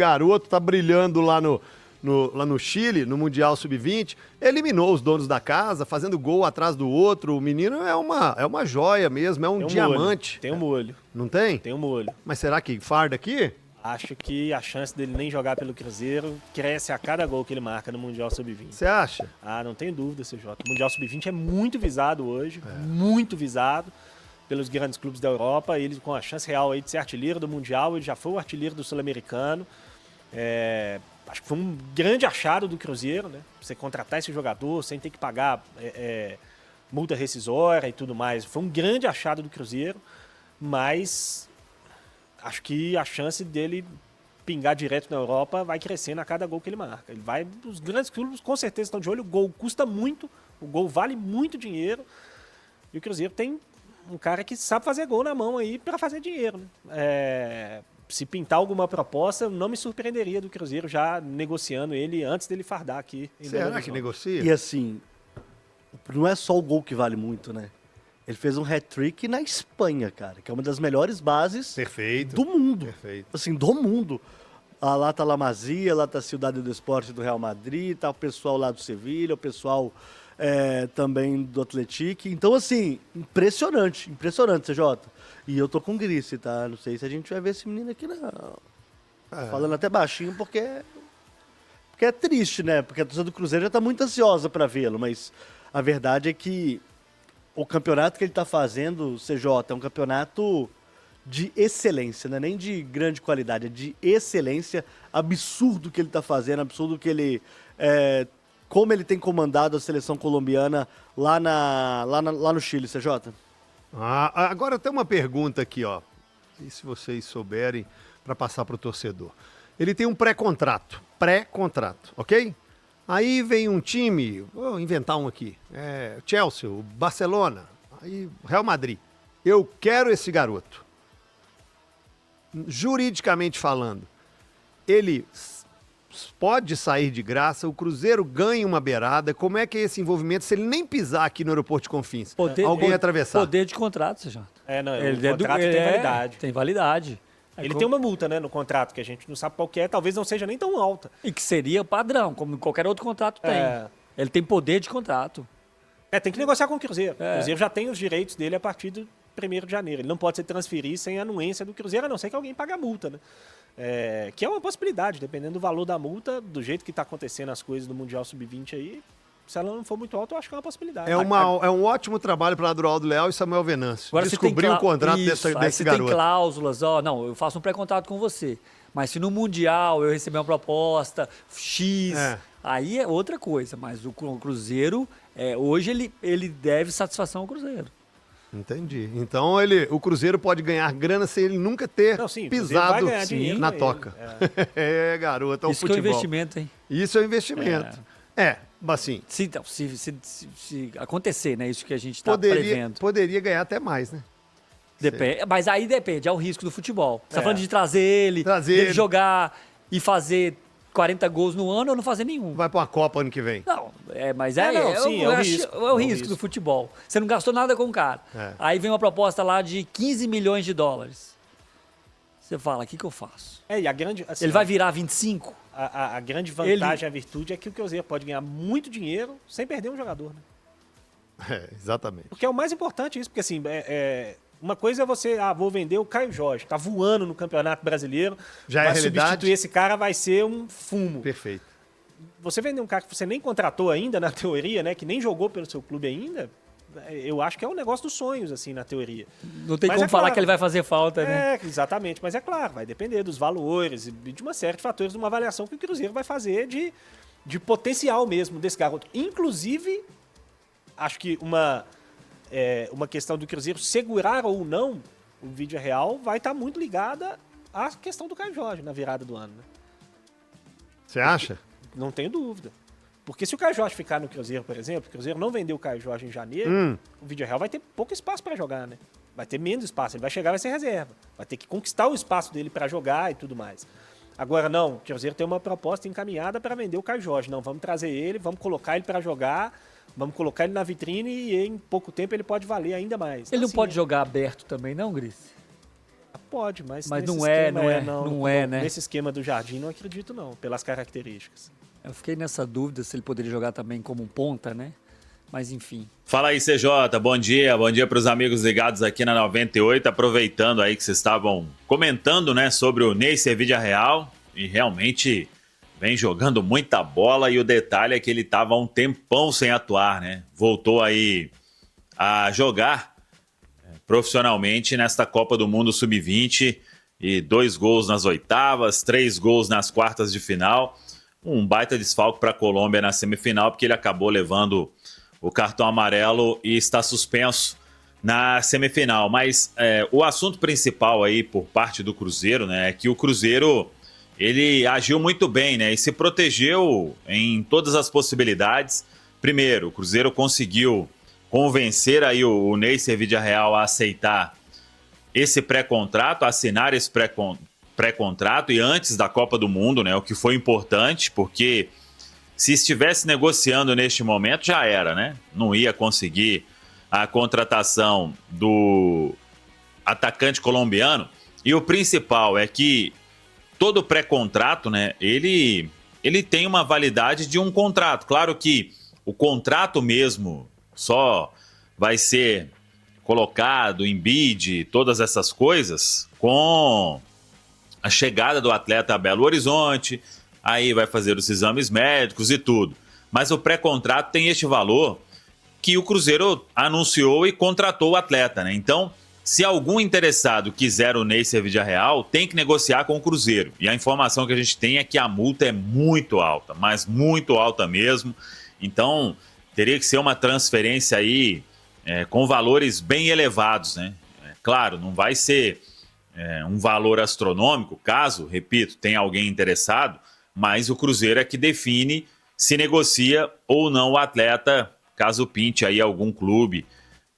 garoto tá brilhando lá no Chile, no Mundial Sub-20, eliminou os donos da casa, fazendo gol atrás do outro. O menino é uma joia mesmo, é um diamante. Tem um molho. Não tem? Tem um molho. Mas será que farda aqui? Acho que a chance dele nem jogar pelo Cruzeiro cresce a cada gol que ele marca no Mundial Sub-20. Você acha? Ah, não tenho dúvida, CJ. O Mundial Sub-20 é muito visado hoje, muito visado pelos grandes clubes da Europa. Ele com a chance real aí de ser artilheiro do Mundial, ele já foi o artilheiro do Sul-Americano. Acho que foi um grande achado do Cruzeiro, né? Você contratar esse jogador sem ter que pagar multa rescisória e tudo mais. Foi um grande achado do Cruzeiro, mas acho que a chance dele pingar direto na Europa vai crescendo a cada gol que ele marca. Os grandes clubes com certeza estão de olho, o gol custa muito, o gol vale muito dinheiro, e o Cruzeiro tem um cara que sabe fazer gol na mão aí para fazer dinheiro, né? Se pintar alguma proposta, não me surpreenderia do Cruzeiro já negociando ele antes dele fardar aqui em Belo Será Horizonte. que negocia? E assim, não é só o gol que vale muito, né? Ele fez um hat-trick na Espanha, cara, que é uma das melhores bases Perfeito. do mundo. Perfeito. Assim, do mundo. Lá tá La Masia, lá tá a Cidade do Esporte do Real Madrid, tá o pessoal lá do Sevilha, o pessoal também do Atlético. Então, assim, impressionante, CJ. E eu tô com Grice, tá? Não sei se a gente vai ver esse menino aqui, não. Falando até baixinho, porque é triste, né? Porque a torcida do Cruzeiro já tá muito ansiosa para vê-lo, mas a verdade é que o campeonato que ele tá fazendo, CJ, é um campeonato de excelência, não é nem de grande qualidade, é de excelência. Absurdo que ele tá fazendo, absurdo que ele... como ele tem comandado a seleção colombiana lá no Chile, CJ. Agora tem uma pergunta aqui, ó. E se vocês souberem, para passar para o torcedor. Ele tem um pré-contrato, ok? Aí vem um time, vou inventar um aqui, Chelsea, o Barcelona, aí Real Madrid. Eu quero esse garoto. Juridicamente falando, ele pode sair de graça, o Cruzeiro ganha uma beirada. Como é que é esse envolvimento se ele nem pisar aqui no aeroporto de Confins? Alguém atravessar? Poder de contrato, CJ. O contrato tem validade. Tem validade. Ele tem uma multa, né, no contrato, que a gente não sabe qual que é, talvez não seja nem tão alta. E que seria padrão, como qualquer outro contrato tem. Ele tem poder de contrato. Tem que negociar com o Cruzeiro. O Cruzeiro já tem os direitos dele a partir do 1º de janeiro. Ele não pode se transferir sem a anuência do Cruzeiro, a não ser que alguém pague a multa, né? Que é uma possibilidade, dependendo do valor da multa, do jeito que está acontecendo as coisas do Mundial Sub-20 aí, se ela não for muito alta, eu acho que é uma possibilidade. É um ótimo trabalho para Adroaldo Leal e Samuel Venâncio. Agora, descobrir o contrato desse garoto. Tem cláusulas, não, eu faço um pré-contrato com você, mas se no Mundial eu receber uma proposta X, aí é outra coisa, mas o Cruzeiro, hoje ele deve satisfação ao Cruzeiro. Entendi. Então o Cruzeiro pode ganhar grana sem ele nunca ter pisado na toca. Garoto, é o futebol. Isso que é um investimento, hein? Isso é um investimento. Assim... Se acontecer, né? Isso que a gente está prevendo. Poderia ganhar até mais, né? Depende, mas aí depende, é o risco do futebol. Você está falando de trazer ele jogar e fazer 40 gols no ano ou não fazer nenhum. Vai para uma Copa ano que vem. Não, mas é o risco do futebol. Você não gastou nada com o cara. Aí vem uma proposta lá de 15 milhões de dólares. Você fala, o que eu faço? E a grande, assim, ele vai virar 25? A grande vantagem, a virtude é que o Cruzeiro pode ganhar muito dinheiro sem perder um jogador, né? Exatamente. Porque é o mais importante isso, porque assim, uma coisa é você, vou vender o Caio Jorge, tá voando no Campeonato Brasileiro, já vai substituir esse cara, vai ser um fumo. Perfeito. Você vender um cara que você nem contratou ainda, na teoria, né, que nem jogou pelo seu clube ainda, eu acho que é um negócio dos sonhos, assim, na teoria. Não tem como falar que ele vai fazer falta, né? Exatamente, mas é claro, vai depender dos valores e de uma série de fatores, de uma avaliação que o Cruzeiro vai fazer de potencial mesmo desse garoto. Inclusive, acho que uma questão do Cruzeiro segurar ou não o Vídeo Real vai estar muito ligada à questão do Caio Jorge na virada do ano, né? Você acha? Não tenho dúvida. Porque se o Caio Jorge ficar no Cruzeiro, por exemplo, o Cruzeiro não vendeu o Caio Jorge em janeiro, o Vídeo Real vai ter pouco espaço para jogar, né? Vai ter menos espaço, ele vai chegar, vai ser reserva. Vai ter que conquistar o espaço dele para jogar e tudo mais. Agora, não, o Cruzeiro tem uma proposta encaminhada para vender o Caio Jorge. Não, vamos trazer ele, vamos colocar ele para jogar, vamos colocar ele na vitrine e em pouco tempo ele pode valer ainda mais. Ele não pode jogar aberto também, não, Gris? Pode, mas Mas nesse não é, esquema, não é, né? Nesse esquema do Jardim, não acredito não, pelas características. Eu fiquei nessa dúvida se ele poderia jogar também como um ponta, né? Mas enfim. Fala aí, CJ, bom dia para os amigos ligados aqui na 98, aproveitando aí que vocês estavam comentando, né, sobre o Neisser Villarreal, e realmente vem jogando muita bola, e o detalhe é que ele estava um tempão sem atuar, né, voltou aí a jogar profissionalmente nesta Copa do Mundo Sub-20, e 2 gols nas oitavas, 3 gols nas quartas de final, um baita desfalque para a Colômbia na semifinal, porque ele acabou levando o cartão amarelo e está suspenso na semifinal. Mas o assunto principal aí por parte do Cruzeiro, né, é que o Cruzeiro ele agiu muito bem, né, e se protegeu em todas as possibilidades. Primeiro, o Cruzeiro conseguiu convencer aí o Neisser Villarreal a aceitar esse pré-contrato, assinar esse pré-contrato, e antes da Copa do Mundo, né, o que foi importante, porque se estivesse negociando neste momento, já era, né? Não ia conseguir a contratação do atacante colombiano. E o principal é que todo pré-contrato, né, ele tem uma validade de um contrato. Claro que o contrato mesmo só vai ser colocado em bid, todas essas coisas, com a chegada do atleta a Belo Horizonte, aí vai fazer os exames médicos e tudo. Mas o pré-contrato tem este valor que o Cruzeiro anunciou e contratou o atleta, né? Então, se algum interessado quiser o Neisser Villarreal, tem que negociar com o Cruzeiro. E a informação que a gente tem é que a multa é muito alta, mas muito alta mesmo. Então, teria que ser uma transferência aí com valores bem elevados, né? Claro, não vai ser um valor astronômico, caso, repito, tenha alguém interessado, mas o Cruzeiro é que define se negocia ou não o atleta, caso pinte aí algum clube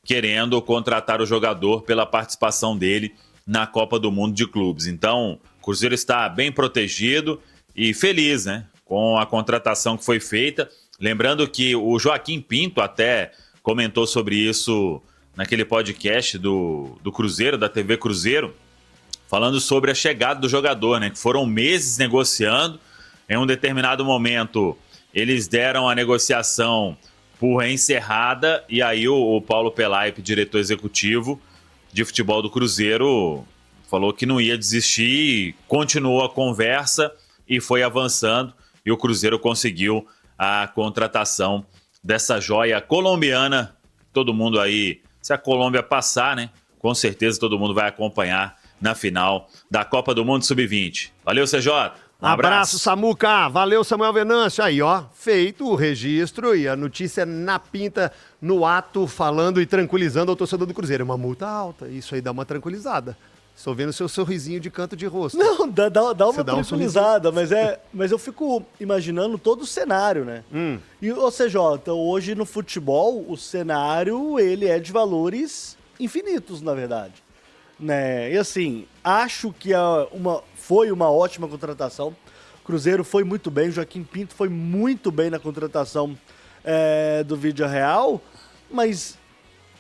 querendo contratar o jogador pela participação dele na Copa do Mundo de Clubes. Então, o Cruzeiro está bem protegido e feliz, né, com a contratação que foi feita. Lembrando que o Joaquim Pinto até comentou sobre isso naquele podcast do Cruzeiro, da TV Cruzeiro, falando sobre a chegada do jogador, né, que foram meses negociando. Em um determinado momento, eles deram a negociação por encerrada, e aí o Paulo Pelaipe, diretor executivo de futebol do Cruzeiro, falou que não ia desistir, continuou a conversa e foi avançando, e o Cruzeiro conseguiu a contratação dessa joia colombiana. Todo mundo aí, se a Colômbia passar, né, com certeza todo mundo vai acompanhar na final da Copa do Mundo Sub-20. Valeu, CJ! Um abraço, Samuca. Valeu, Samuel Venâncio. Aí, ó, feito o registro e a notícia na pinta, no ato, falando e tranquilizando o torcedor do Cruzeiro. Uma multa alta, isso aí dá uma tranquilizada. Estou vendo seu sorrisinho de canto de rosto. Não, dá uma tranquilizada, mas eu fico imaginando todo o cenário, né? E, ou seja, então, hoje no futebol, o cenário, ele é de valores infinitos, na verdade. Né? E assim, acho que foi uma ótima contratação. O Cruzeiro foi muito bem, o Joaquim Pinto foi muito bem na contratação do Villarreal, mas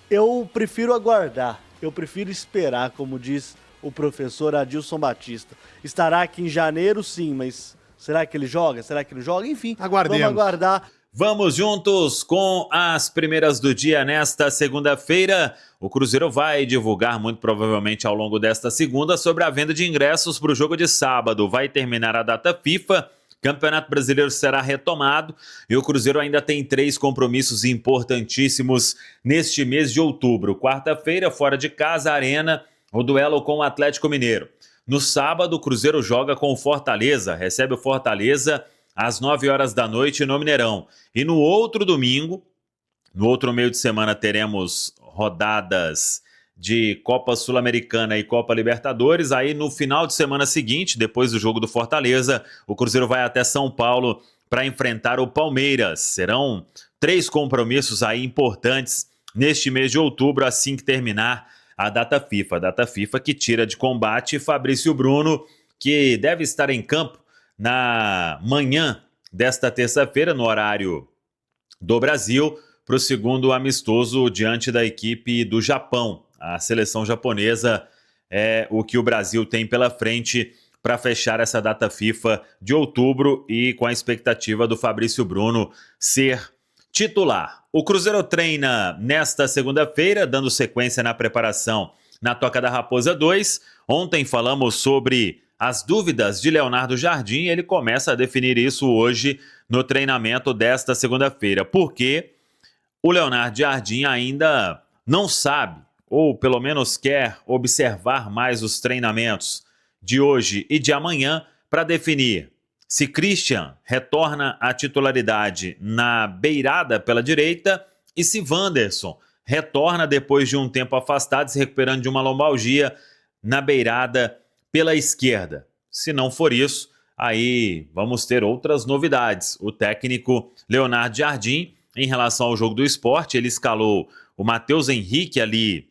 eu prefiro aguardar, eu prefiro esperar, como diz o professor Adilson Batista. Estará aqui em janeiro, sim, mas será que ele joga? Será que não joga? Enfim, aguardemos. Vamos aguardar. Vamos juntos com as primeiras do dia nesta segunda-feira. O Cruzeiro vai divulgar, muito provavelmente ao longo desta segunda, sobre a venda de ingressos para o jogo de sábado. Vai terminar a data FIFA, Campeonato Brasileiro será retomado e o Cruzeiro ainda tem 3 compromissos importantíssimos neste mês de outubro. Quarta-feira, fora de casa, Arena, o duelo com o Atlético Mineiro. No sábado, o Cruzeiro joga com o Fortaleza, recebe o Fortaleza às 9 horas da noite no Mineirão. E no outro domingo, no outro meio de semana, teremos rodadas de Copa Sul-Americana e Copa Libertadores. Aí no final de semana seguinte, depois do jogo do Fortaleza, o Cruzeiro vai até São Paulo para enfrentar o Palmeiras. Serão 3 compromissos aí importantes neste mês de outubro, assim que terminar a data FIFA. A data FIFA que tira de combate Fabrício Bruno, que deve estar em campo na manhã desta terça-feira, no horário do Brasil, para o segundo amistoso diante da equipe do Japão. A seleção japonesa é o que o Brasil tem pela frente para fechar essa data FIFA de outubro e com a expectativa do Fabrício Bruno ser titular. O Cruzeiro treina nesta segunda-feira, dando sequência na preparação na Toca da Raposa 2. Ontem falamos sobre as dúvidas de Leonardo Jardim, ele começa a definir isso hoje no treinamento desta segunda-feira, porque o Leonardo Jardim ainda não sabe, ou pelo menos quer observar mais os treinamentos de hoje e de amanhã para definir se Christian retorna à titularidade na beirada pela direita e se Wanderson retorna depois de um tempo afastado, se recuperando de uma lombalgia na beirada pela esquerda. Se não for isso, aí vamos ter outras novidades. O técnico Leonardo Jardim, em relação ao jogo do Sport, ele escalou o Matheus Henrique ali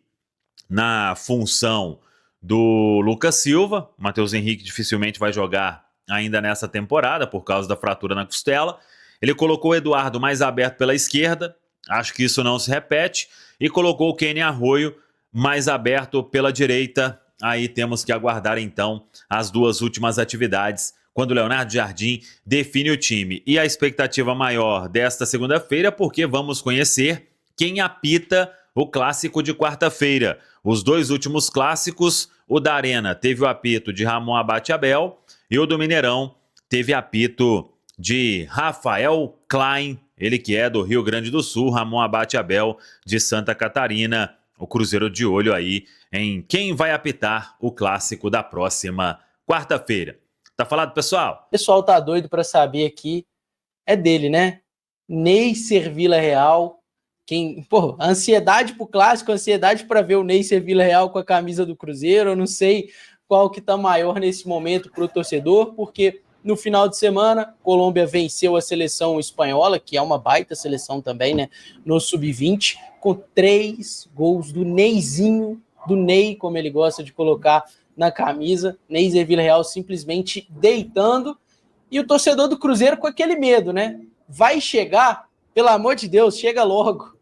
na função do Lucas Silva. O Matheus Henrique dificilmente vai jogar ainda nessa temporada por causa da fratura na costela. Ele colocou o Eduardo mais aberto pela esquerda, acho que isso não se repete, e colocou o Kenny Arroio mais aberto pela direita. Aí temos que aguardar então as duas últimas atividades quando o Leonardo Jardim define o time. E a expectativa maior desta segunda-feira, porque vamos conhecer quem apita o clássico de quarta-feira. Os dois últimos clássicos, o da Arena teve o apito de Ramon Abate Abel e o do Mineirão teve apito de Rafael Klein, ele que é do Rio Grande do Sul, Ramon Abate Abel de Santa Catarina. O Cruzeiro de olho aí em quem vai apitar o clássico da próxima quarta-feira. Tá falado, pessoal? O pessoal tá doido para saber aqui, é dele, né? Neisser Vila Real. A ansiedade pro clássico, a ansiedade para ver o Neisser Vila Real com a camisa do Cruzeiro. Eu não sei qual que tá maior nesse momento pro torcedor, porque no final de semana, Colômbia venceu a seleção espanhola, que é uma baita seleção também, né? No Sub-20, com 3 gols do Neizinho, do Ney, como ele gosta de colocar na camisa. Neisser Vila Real simplesmente deitando. E o torcedor do Cruzeiro com aquele medo, né? Vai chegar, pelo amor de Deus, chega logo.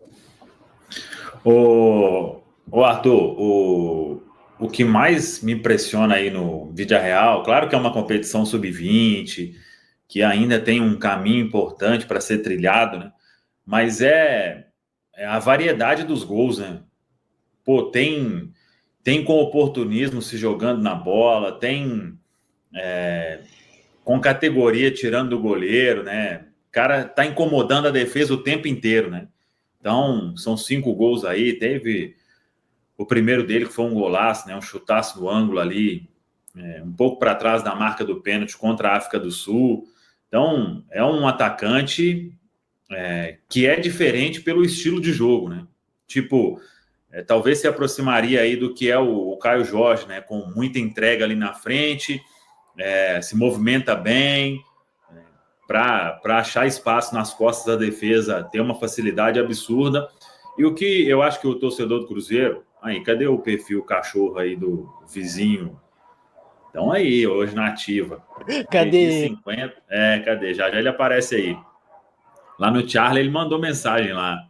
Ô Arthur, o que mais me impressiona aí no Vídea Real, claro que é uma competição sub-20, que ainda tem um caminho importante para ser trilhado, né? Mas é a variedade dos gols, né? Pô, tem com oportunismo se jogando na bola, tem com categoria tirando do goleiro, né? O cara tá incomodando a defesa o tempo inteiro, né? Então, são 5 gols aí, teve o primeiro dele que foi um golaço, né? Um chutaço do ângulo ali, um pouco para trás da marca do pênalti contra a África do Sul. Então, é um atacante que é diferente pelo estilo de jogo, né? Tipo, talvez se aproximaria aí do que é o Caio Jorge, né? Com muita entrega ali na frente, se movimenta bem, para achar espaço nas costas da defesa, ter uma facilidade absurda. E o que eu acho que o torcedor do Cruzeiro... Aí, cadê o perfil cachorro aí do vizinho? Então aí, hoje na ativa. Cadê? 50, cadê? Já ele aparece aí. Lá no Charlie, ele mandou mensagem lá,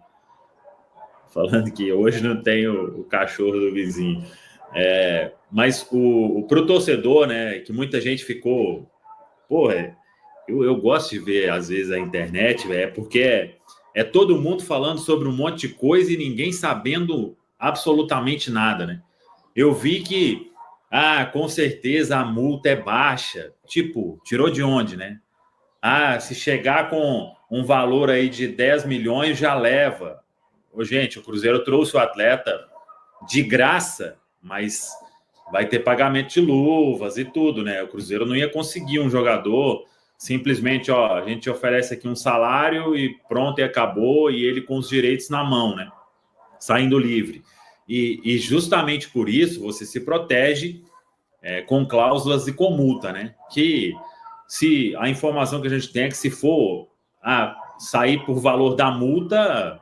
falando que hoje não tem o cachorro do vizinho. Mas pro torcedor, né, que muita gente ficou... Porra, eu gosto de ver, às vezes, a internet, porque é todo mundo falando sobre um monte de coisa e ninguém sabendo absolutamente nada, né? Eu vi que, com certeza a multa é baixa. Tipo, tirou de onde, né? Se chegar com um valor aí de 10 milhões, já leva. Gente, o Cruzeiro trouxe o atleta de graça, mas vai ter pagamento de luvas e tudo, né? O Cruzeiro não ia conseguir um jogador simplesmente, a gente oferece aqui um salário e pronto, e acabou, e ele com os direitos na mão, né? Saindo livre. E justamente por isso você se protege com cláusulas e com multa, né? Que se a informação que a gente tem é que se for sair por valor da multa,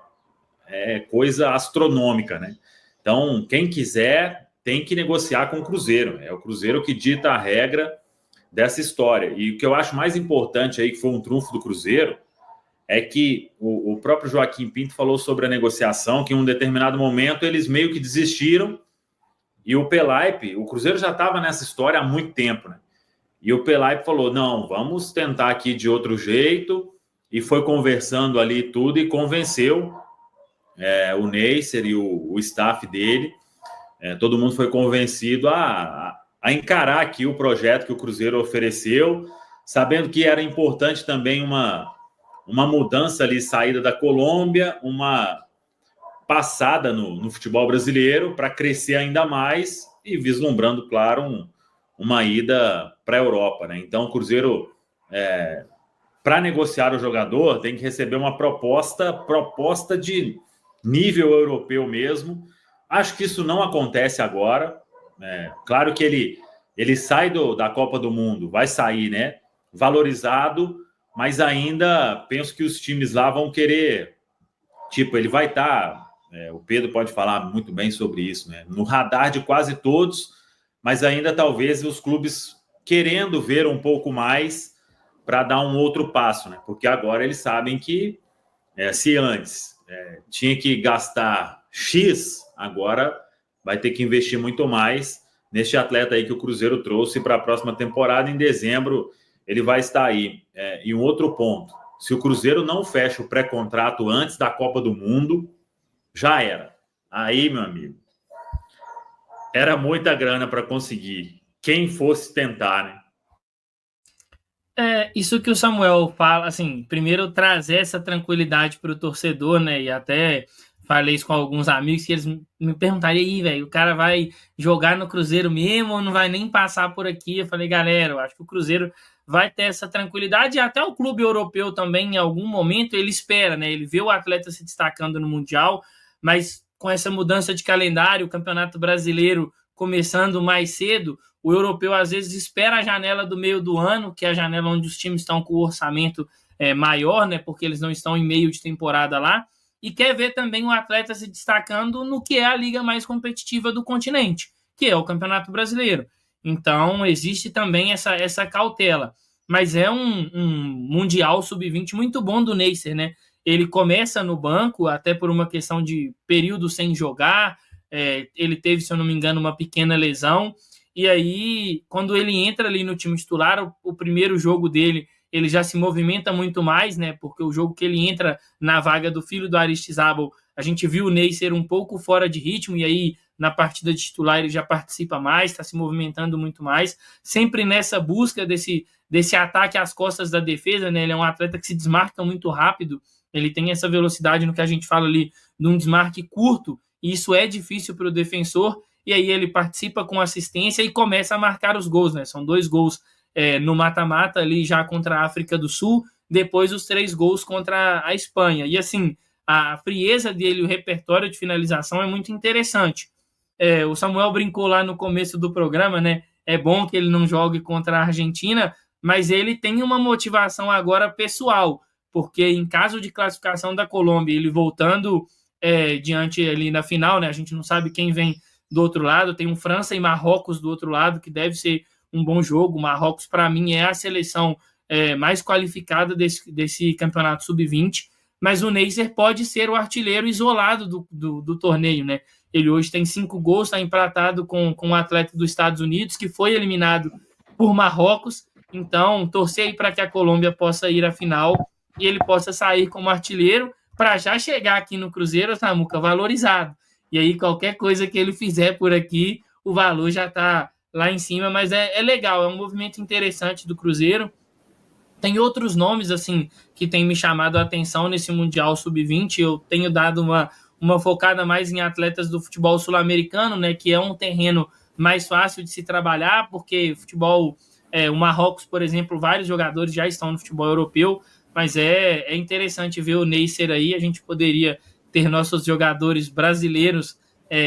é coisa astronômica, né? Então, quem quiser tem que negociar com o Cruzeiro. É o Cruzeiro que dita a regra dessa história. E o que eu acho mais importante aí, que foi um trunfo do Cruzeiro, é que o próprio Joaquim Pinto falou sobre a negociação, que em um determinado momento eles meio que desistiram E o Pelaipe, o Cruzeiro já estava nessa história há muito tempo, né? E o Pelaipe falou, não, vamos tentar aqui de outro jeito, e foi conversando ali tudo e convenceu o Neisser e o staff dele. Todo mundo foi convencido a encarar aqui o projeto que o Cruzeiro ofereceu, sabendo que era importante também uma mudança ali, saída da Colômbia, uma passada no futebol brasileiro para crescer ainda mais e vislumbrando, claro, uma ida para a Europa, né? Então, o Cruzeiro, para negociar o jogador, tem que receber uma proposta de nível europeu mesmo. Acho que isso não acontece agora. Claro que ele sai da Copa do Mundo, vai sair, né? Valorizado, mas ainda penso que os times lá vão querer. Tipo, ele vai estar. O Pedro pode falar muito bem sobre isso, né? No radar de quase todos, mas ainda talvez os clubes querendo ver um pouco mais para dar um outro passo, né? Porque agora eles sabem que se antes tinha que gastar X, agora vai ter que investir muito mais neste atleta aí que o Cruzeiro trouxe para a próxima temporada. Em dezembro ele vai estar aí. E um outro ponto, se o Cruzeiro não fecha o pré-contrato antes da Copa do Mundo, já era. Aí, meu amigo, era muita grana para conseguir. Quem fosse tentar, né? Isso que o Samuel fala, assim, primeiro trazer essa tranquilidade para o torcedor, né? E até falei isso com alguns amigos que eles me perguntariam aí, velho, o cara vai jogar no Cruzeiro mesmo ou não vai nem passar por aqui? Eu falei, galera, eu acho que o Cruzeiro vai ter essa tranquilidade e até o clube europeu também, em algum momento, ele espera, né? Ele vê o atleta se destacando no Mundial, mas com essa mudança de calendário, o Campeonato Brasileiro começando mais cedo, o europeu às vezes espera a janela do meio do ano, que é a janela onde os times estão com o orçamento maior, né? Porque eles não estão em meio de temporada lá, e quer ver também o atleta se destacando no que é a liga mais competitiva do continente, que é o Campeonato Brasileiro. Então, existe também essa cautela. Mas é um Mundial Sub-20 muito bom do Neisser, né? Ele começa no banco, até por uma questão de período sem jogar. Ele teve, se eu não me engano, uma pequena lesão. E aí, quando ele entra ali no time titular, o primeiro jogo dele, ele já se movimenta muito mais, né? Porque o jogo que ele entra na vaga do filho do Aristizábal, a gente viu o Neisser um pouco fora de ritmo, e aí na partida de titular ele já participa mais, está se movimentando muito mais, sempre nessa busca desse ataque às costas da defesa, né? Ele é um atleta que se desmarca muito rápido, ele tem essa velocidade no que a gente fala ali, de um desmarque curto, e isso é difícil para o defensor, e aí ele participa com assistência e começa a marcar os gols, né? São 2 gols no mata-mata ali já contra a África do Sul, depois os 3 gols contra a Espanha. E assim, a frieza dele, o repertório de finalização é muito interessante. O Samuel brincou lá no começo do programa, né? É bom que ele não jogue contra a Argentina, mas ele tem uma motivação agora pessoal, porque em caso de classificação da Colômbia, ele voltando diante ali na final, né? A gente não sabe quem vem do outro lado, tem um França e Marrocos do outro lado, que deve ser um bom jogo. Marrocos, para mim, é a seleção mais qualificada desse campeonato sub-20, mas o Neisser pode ser o artilheiro isolado do torneio, né? Ele hoje tem 5 gols, está empatado com um atleta dos Estados Unidos, que foi eliminado por Marrocos. Então, torcer aí para que a Colômbia possa ir à final e ele possa sair como artilheiro para já chegar aqui no Cruzeiro, Samuca, valorizado. E aí, qualquer coisa que ele fizer por aqui, o valor já está lá em cima, mas é legal, é um movimento interessante do Cruzeiro. Tem outros nomes, assim, que tem me chamado a atenção nesse Mundial Sub-20. Eu tenho dado uma focada mais em atletas do futebol sul-americano, né, que é um terreno mais fácil de se trabalhar, porque futebol, o Marrocos, por exemplo, vários jogadores já estão no futebol europeu, mas é interessante ver o Neisser aí. A gente poderia ter nossos jogadores brasileiros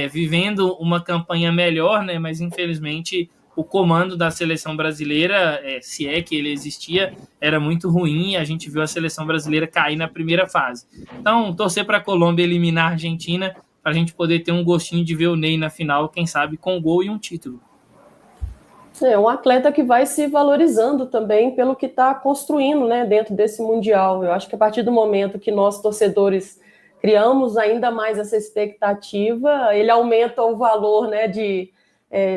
vivendo uma campanha melhor, né? Mas infelizmente o comando da seleção brasileira, se é que ele existia, era muito ruim, e a gente viu a seleção brasileira cair na primeira fase. Então, torcer para a Colômbia eliminar a Argentina, para a gente poder ter um gostinho de ver o Ney na final, quem sabe com gol e um título. É um atleta que vai se valorizando também pelo que está construindo, né, dentro desse Mundial. Eu acho que a partir do momento que nós, torcedores, criamos ainda mais essa expectativa, ele aumenta o valor, né, de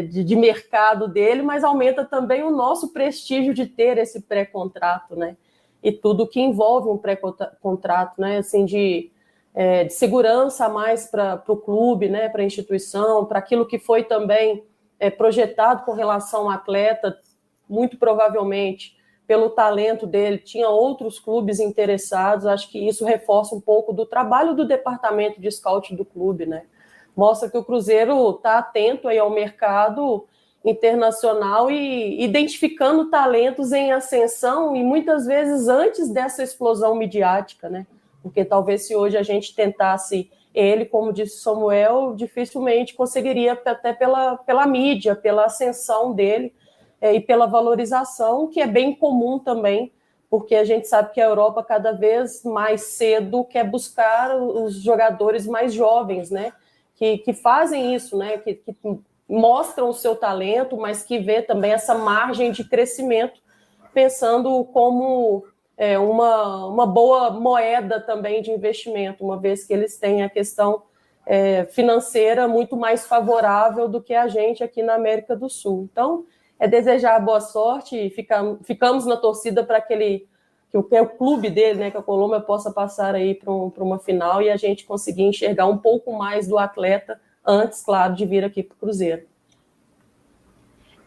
de mercado dele, mas aumenta também o nosso prestígio de ter esse pré-contrato, né? E tudo que envolve um pré-contrato, né? Assim, de segurança a mais para o clube, né? Para a instituição, para aquilo que foi também projetado com relação ao atleta, muito provavelmente pelo talento dele, tinha outros clubes interessados. Acho que isso reforça um pouco do trabalho do departamento de scout do clube, né? Mostra que o Cruzeiro está atento aí ao mercado internacional e identificando talentos em ascensão e muitas vezes antes dessa explosão midiática, né? Porque talvez se hoje a gente tentasse ele, como disse Samuel, dificilmente conseguiria, até pela mídia, pela ascensão dele e pela valorização, que é bem comum também, porque a gente sabe que a Europa cada vez mais cedo quer buscar os jogadores mais jovens, né? Que fazem isso, né? Que mostram o seu talento, mas que vê também essa margem de crescimento, pensando como uma boa moeda também de investimento, uma vez que eles têm a questão financeira muito mais favorável do que a gente aqui na América do Sul. Então, desejar boa sorte e ficamos na torcida para que o clube dele, né, que a Colômbia, possa passar aí para uma final e a gente conseguir enxergar um pouco mais do atleta antes, claro, de vir aqui para o Cruzeiro.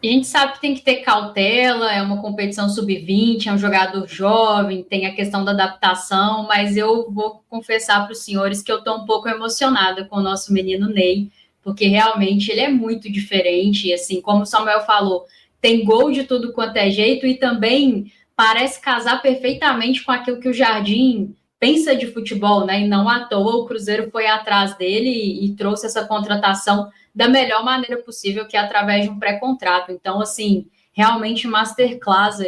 A gente sabe que tem que ter cautela, é uma competição sub-20, é um jogador jovem, tem a questão da adaptação, mas eu vou confessar para os senhores que eu estou um pouco emocionada com o nosso menino Ney, porque realmente ele é muito diferente, e assim, como o Samuel falou, tem gol de tudo quanto é jeito e também parece casar perfeitamente com aquilo que o Jardim pensa de futebol, né? E não à toa o Cruzeiro foi atrás dele e trouxe essa contratação da melhor maneira possível, que é através de um pré-contrato. Então, assim, realmente masterclass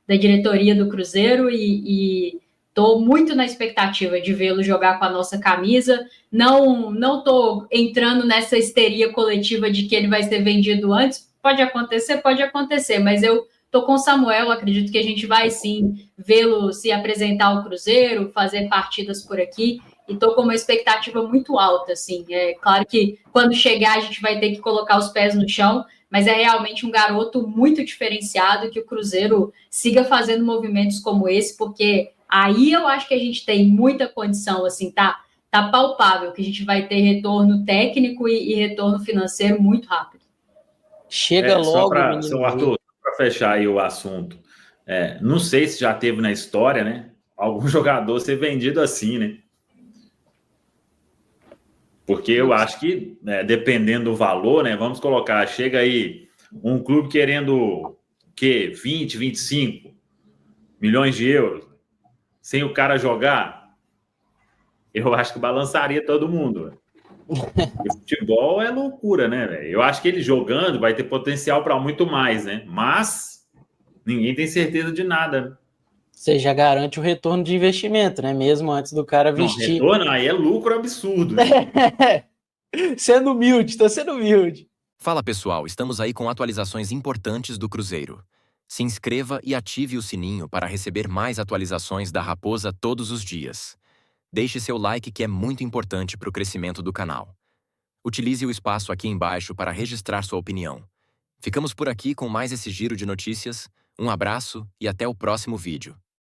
da diretoria do Cruzeiro e estou muito na expectativa de vê-lo jogar com a nossa camisa. Não estou entrando nessa histeria coletiva de que ele vai ser vendido antes. Pode acontecer, mas eu estou com o Samuel, acredito que a gente vai sim vê-lo se apresentar ao Cruzeiro, fazer partidas por aqui, e estou com uma expectativa muito alta, assim. É claro que quando chegar a gente vai ter que colocar os pés no chão, mas é realmente um garoto muito diferenciado, que o Cruzeiro siga fazendo movimentos como esse, porque aí eu acho que a gente tem muita condição, assim, tá palpável que a gente vai ter retorno técnico e retorno financeiro muito rápido. Chega logo, Seu Arthur, para fechar aí o assunto, não sei se já teve na história, né, algum jogador ser vendido assim, né? Porque eu acho que, dependendo do valor, né, vamos colocar, chega aí um clube querendo 20, 25 milhões de euros, sem o cara jogar, eu acho que balançaria todo mundo. E futebol é loucura, né, velho? Eu acho que ele jogando vai ter potencial para muito mais, né? Mas ninguém tem certeza de nada, né? Você já garante o retorno de investimento, né? Mesmo antes do cara vestir. Não, retorno aí é lucro absurdo. Né? Sendo humilde, tô sendo humilde. Fala pessoal, estamos aí com atualizações importantes do Cruzeiro. Se inscreva e ative o sininho para receber mais atualizações da Raposa todos os dias. Deixe seu like, que é muito importante para o crescimento do canal. Utilize o espaço aqui embaixo para registrar sua opinião. Ficamos por aqui com mais esse giro de notícias. Um abraço e até o próximo vídeo.